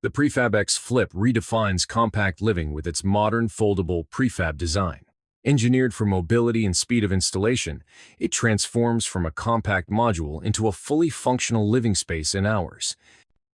The Prefab X Flip redefines compact living with its modern foldable prefab design. Engineered for mobility and speed of installation, it transforms from a compact module into a fully functional living space in hours.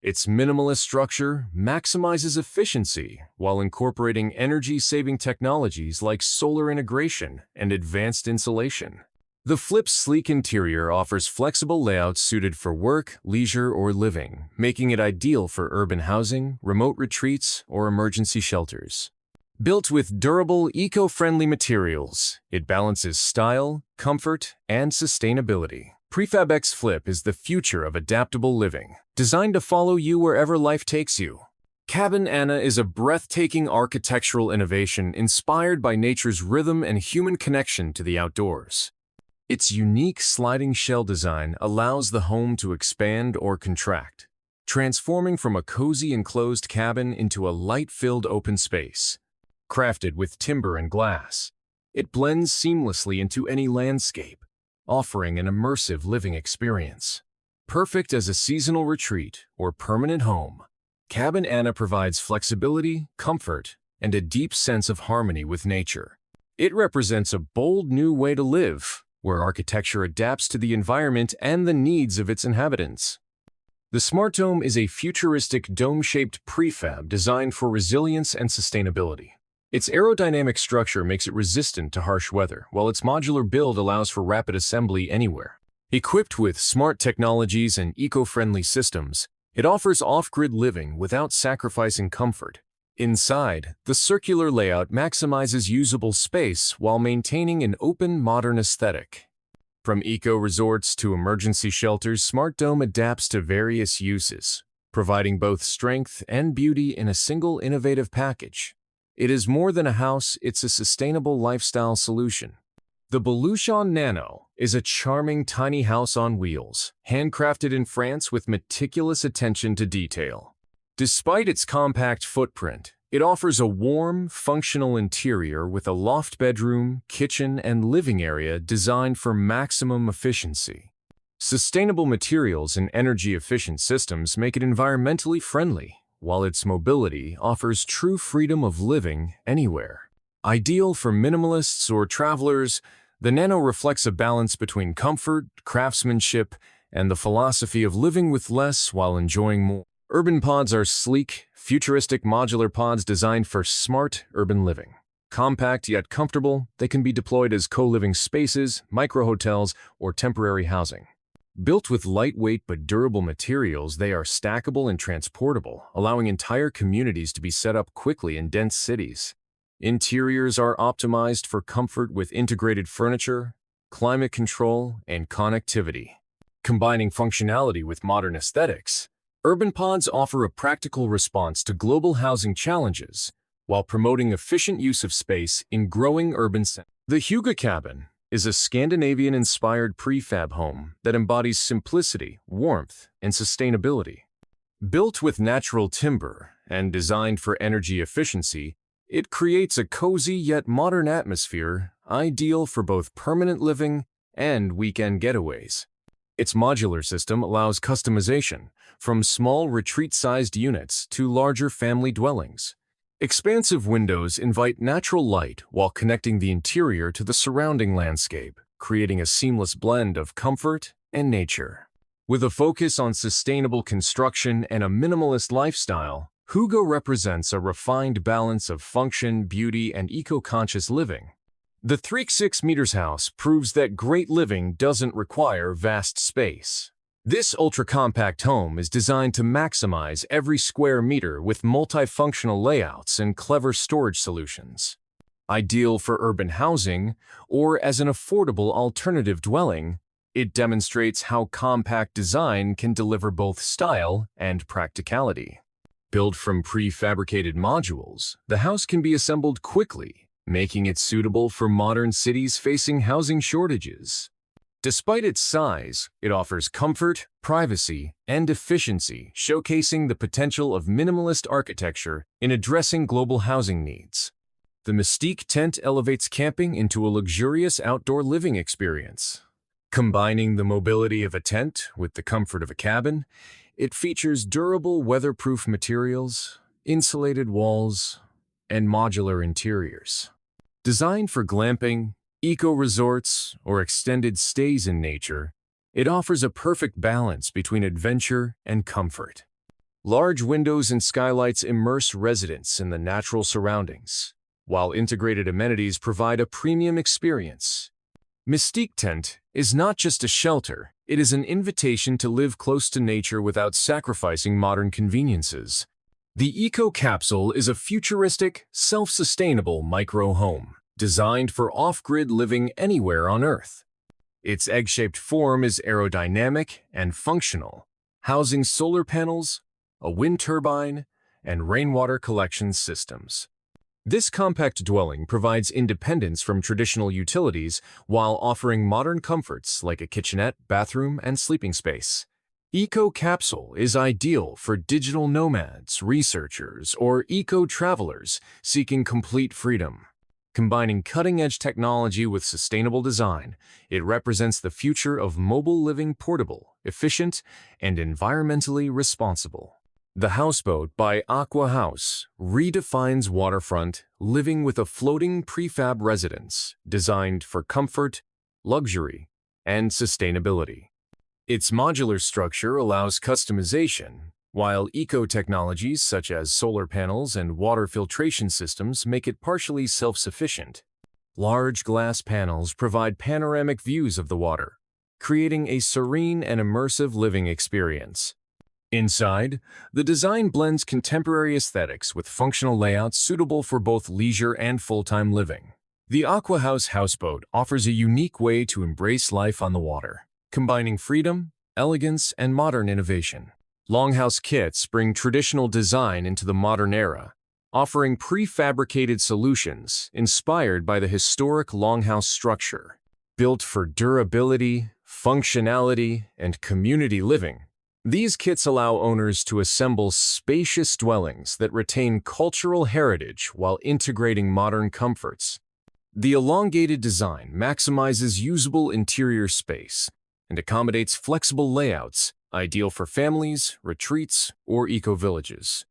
Its minimalist structure maximizes efficiency while incorporating energy-saving technologies like solar integration and advanced insulation. The Flip's sleek interior offers flexible layouts suited for work, leisure, or living, making it ideal for urban housing, remote retreats, or emergency shelters. Built with durable, eco-friendly materials, it balances style, comfort, and sustainability. Prefab X Flip is the future of adaptable living, designed to follow you wherever life takes you. Cabin Anna is a breathtaking architectural innovation inspired by nature's rhythm and human connection to the outdoors. Its unique sliding shell design allows the home to expand or contract, transforming from a cozy enclosed cabin into a light-filled open space. Crafted with timber and glass, it blends seamlessly into any landscape, offering an immersive living experience. Perfect as a seasonal retreat or permanent home, Cabin Anna provides flexibility, comfort, and a deep sense of harmony with nature. It represents a bold new way to live, where architecture adapts to the environment and the needs of its inhabitants. The Smart Dome is a futuristic dome-shaped prefab designed for resilience and sustainability. Its aerodynamic structure makes it resistant to harsh weather, while its modular build allows for rapid assembly anywhere. Equipped with smart technologies and eco-friendly systems, it offers off-grid living without sacrificing comfort. Inside, the circular layout maximizes usable space while maintaining an open, modern aesthetic. From eco-resorts to emergency shelters, Smart Dome adapts to various uses, providing both strength and beauty in a single innovative package. It is more than a house, it's a sustainable lifestyle solution. The Beluchon Nano is a charming tiny house on wheels, handcrafted in France with meticulous attention to detail. Despite its compact footprint, it offers a warm, functional interior with a loft bedroom, kitchen, and living area designed for maximum efficiency. Sustainable materials and energy-efficient systems make it environmentally friendly, while its mobility offers true freedom of living anywhere. Ideal for minimalists or travelers, the Nano reflects a balance between comfort, craftsmanship, and the philosophy of living with less while enjoying more. Urban pods are sleek, futuristic modular pods designed for smart urban living. Compact yet comfortable, they can be deployed as co-living spaces, micro-hotels, or temporary housing. Built with lightweight but durable materials, they are stackable and transportable, allowing entire communities to be set up quickly in dense cities. Interiors are optimized for comfort with integrated furniture, climate control, and connectivity. Combining functionality with modern aesthetics, urban pods offer a practical response to global housing challenges while promoting efficient use of space in growing urban centers. The Hygge Cabin is a Scandinavian-inspired prefab home that embodies simplicity, warmth, and sustainability. Built with natural timber and designed for energy efficiency, it creates a cozy yet modern atmosphere ideal for both permanent living and weekend getaways. Its modular system allows customization, from small retreat-sized units to larger family dwellings. Expansive windows invite natural light while connecting the interior to the surrounding landscape, creating a seamless blend of comfort and nature. With a focus on sustainable construction and a minimalist lifestyle, Hygge represents a refined balance of function, beauty, and eco-conscious living. The 3.6 meters house proves that great living doesn't require vast space. This ultra-compact home is designed to maximize every square meter with multifunctional layouts and clever storage solutions. Ideal for urban housing or as an affordable alternative dwelling, it demonstrates how compact design can deliver both style and practicality. Built from prefabricated modules, the house can be assembled quickly, making it suitable for modern cities facing housing shortages. Despite its size, it offers comfort, privacy, and efficiency, showcasing the potential of minimalist architecture in addressing global housing needs. The Mystique tent elevates camping into a luxurious outdoor living experience. Combining the mobility of a tent with the comfort of a cabin, it features durable weatherproof materials, insulated walls, and modular interiors. Designed for glamping, eco-resorts, or extended stays in nature, it offers a perfect balance between adventure and comfort. Large windows and skylights immerse residents in the natural surroundings, while integrated amenities provide a premium experience. Mystique Tent is not just a shelter, it is an invitation to live close to nature without sacrificing modern conveniences. The Eco Capsule is a futuristic, self-sustainable micro-home, designed for off-grid living anywhere on Earth. Its egg-shaped form is aerodynamic and functional, housing solar panels, a wind turbine, and rainwater collection systems. This compact dwelling provides independence from traditional utilities while offering modern comforts like a kitchenette, bathroom, and sleeping space. Eco Capsule is ideal for digital nomads, researchers, or eco-travelers seeking complete freedom. Combining cutting-edge technology with sustainable design, it represents the future of mobile living, portable, efficient, and environmentally responsible. The Houseboat by Aqua House redefines waterfront living with a floating prefab residence designed for comfort, luxury, and sustainability. Its modular structure allows customization, while eco-technologies such as solar panels and water filtration systems make it partially self-sufficient. Large glass panels provide panoramic views of the water, creating a serene and immersive living experience. Inside, the design blends contemporary aesthetics with functional layouts suitable for both leisure and full-time living. The Aqua House Houseboat offers a unique way to embrace life on the water, combining freedom, elegance, and modern innovation. Longhouse kits bring traditional design into the modern era, offering prefabricated solutions inspired by the historic longhouse structure. Built for durability, functionality, and community living, these kits allow owners to assemble spacious dwellings that retain cultural heritage while integrating modern comforts. The elongated design maximizes usable interior space and accommodates flexible layouts, ideal for families, retreats, or eco-villages.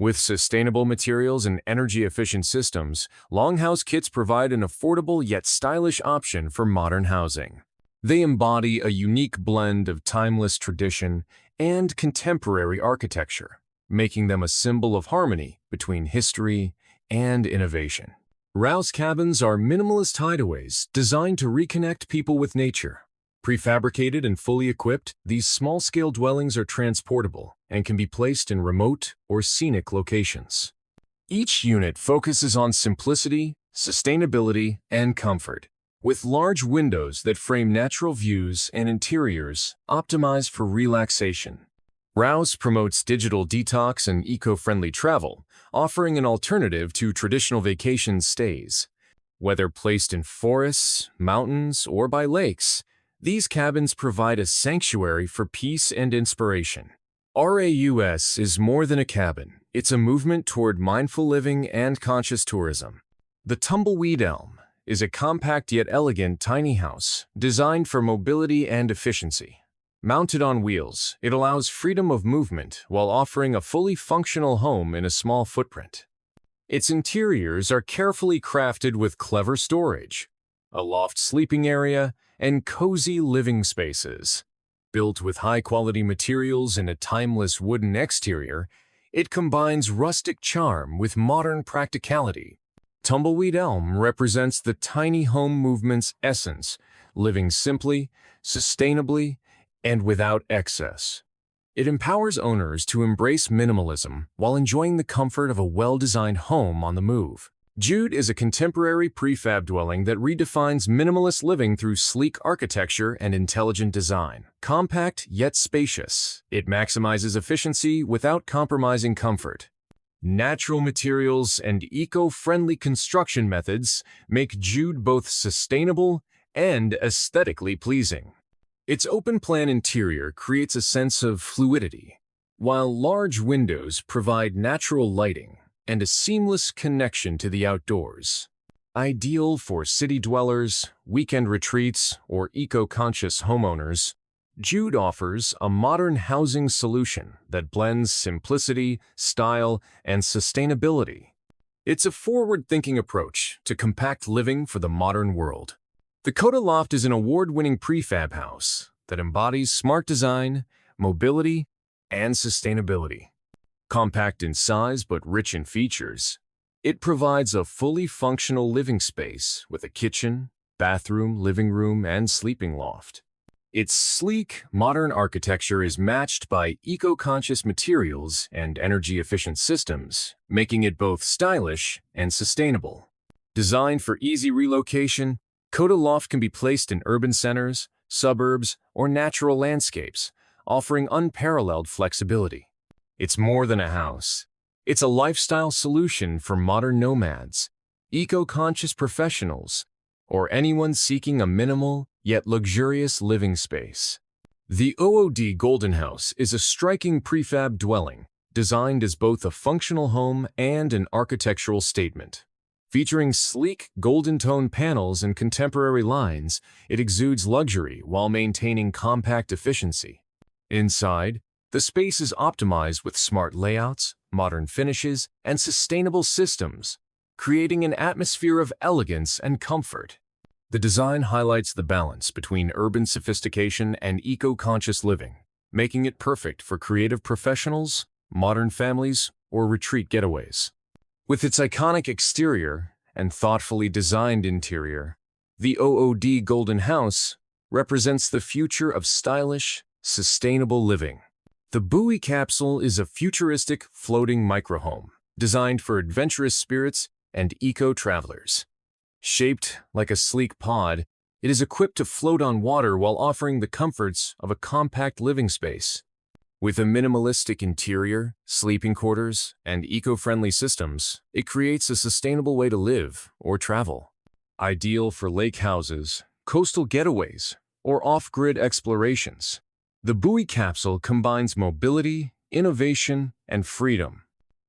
With sustainable materials and energy-efficient systems, Longhouse kits provide an affordable yet stylish option for modern housing. They embody a unique blend of timeless tradition and contemporary architecture, making them a symbol of harmony between history and innovation. Rouse cabins are minimalist hideaways designed to reconnect people with nature. Prefabricated and fully equipped, these small-scale dwellings are transportable and can be placed in remote or scenic locations. Each unit focuses on simplicity, sustainability, and comfort, with large windows that frame natural views and interiors optimized for relaxation. Rouse promotes digital detox and eco-friendly travel, offering an alternative to traditional vacation stays. Whether placed in forests, mountains, or by lakes, these cabins provide a sanctuary for peace and inspiration. RAUS is more than a cabin. It's a movement toward mindful living and conscious tourism. The Tumbleweed Elm is a compact yet elegant tiny house designed for mobility and efficiency. Mounted on wheels, it allows freedom of movement while offering a fully functional home in a small footprint. Its interiors are carefully crafted with clever storage, a loft sleeping area, and cozy living spaces. Built with high-quality materials and a timeless wooden exterior, it combines rustic charm with modern practicality. Tumbleweed Elm represents the tiny home movement's essence, living simply, sustainably, and without excess. It empowers owners to embrace minimalism while enjoying the comfort of a well-designed home on the move. Jude is a contemporary prefab dwelling that redefines minimalist living through sleek architecture and intelligent design. Compact yet spacious, it maximizes efficiency without compromising comfort. Natural materials and eco-friendly construction methods make Jude both sustainable and aesthetically pleasing. Its open-plan interior creates a sense of fluidity, while large windows provide natural lighting and a seamless connection to the outdoors. Ideal for city dwellers, weekend retreats, or eco-conscious homeowners, Jude offers a modern housing solution that blends simplicity, style, and sustainability. It's a forward-thinking approach to compact living for the modern world. The Coda Loft is an award-winning prefab house that embodies smart design, mobility, and sustainability. Compact in size but rich in features, it provides a fully functional living space with a kitchen, bathroom, living room, and sleeping loft. Its sleek, modern architecture is matched by eco-conscious materials and energy-efficient systems, making it both stylish and sustainable. Designed for easy relocation, Coda Loft can be placed in urban centers, suburbs, or natural landscapes, offering unparalleled flexibility. It's more than a house. It's a lifestyle solution for modern nomads, eco-conscious professionals, or anyone seeking a minimal yet luxurious living space. The OOD Golden House is a striking prefab dwelling designed as both a functional home and an architectural statement. Featuring sleek golden tone panels and contemporary lines, it exudes luxury while maintaining compact efficiency. Inside, the space is optimized with smart layouts, modern finishes, and sustainable systems, creating an atmosphere of elegance and comfort. The design highlights the balance between urban sophistication and eco-conscious living, making it perfect for creative professionals, modern families, or retreat getaways. With its iconic exterior and thoughtfully designed interior, the OOD Golden House represents the future of stylish, sustainable living. The Buoy Capsule is a futuristic floating microhome designed for adventurous spirits and eco-travelers. Shaped like a sleek pod, it is equipped to float on water while offering the comforts of a compact living space. With a minimalistic interior, sleeping quarters, and eco-friendly systems, it creates a sustainable way to live or travel. Ideal for lake houses, coastal getaways, or off-grid explorations, the Buoy Capsule combines mobility, innovation, and freedom.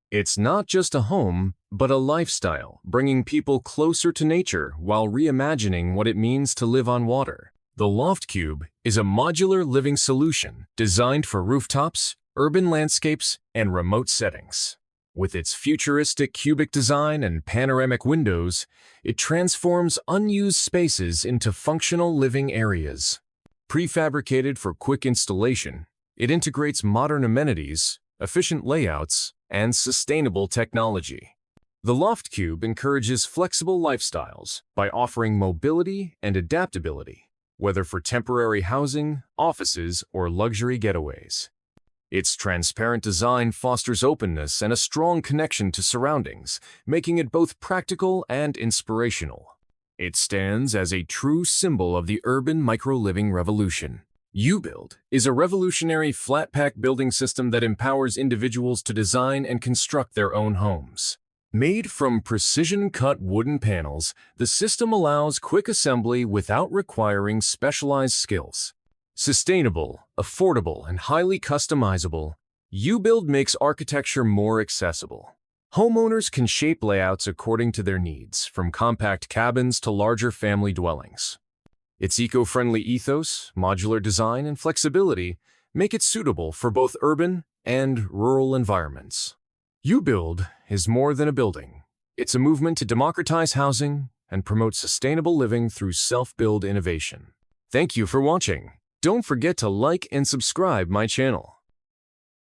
It's not just a home, but a lifestyle, bringing people closer to nature while reimagining what it means to live on water. The Loft Cube is a modular living solution designed for rooftops, urban landscapes, and remote settings. With its futuristic cubic design and panoramic windows, it transforms unused spaces into functional living areas. Prefabricated for quick installation, it integrates modern amenities, efficient layouts, and sustainable technology. The Loft Cube encourages flexible lifestyles by offering mobility and adaptability, whether for temporary housing, offices, or luxury getaways. Its transparent design fosters openness and a strong connection to surroundings, making it both practical and inspirational. It stands as a true symbol of the urban micro-living revolution. UBuild is a revolutionary flat-pack building system that empowers individuals to design and construct their own homes. Made from precision-cut wooden panels, the system allows quick assembly without requiring specialized skills. Sustainable, affordable, and highly customizable, UBuild makes architecture more accessible. Homeowners can shape layouts according to their needs, from compact cabins to larger family dwellings. Its eco-friendly ethos, modular design, and flexibility make it suitable for both urban and rural environments. UBuild is more than a building. It's a movement to democratize housing and promote sustainable living through self-build innovation. Thank you for watching. Don't forget to like and subscribe my channel.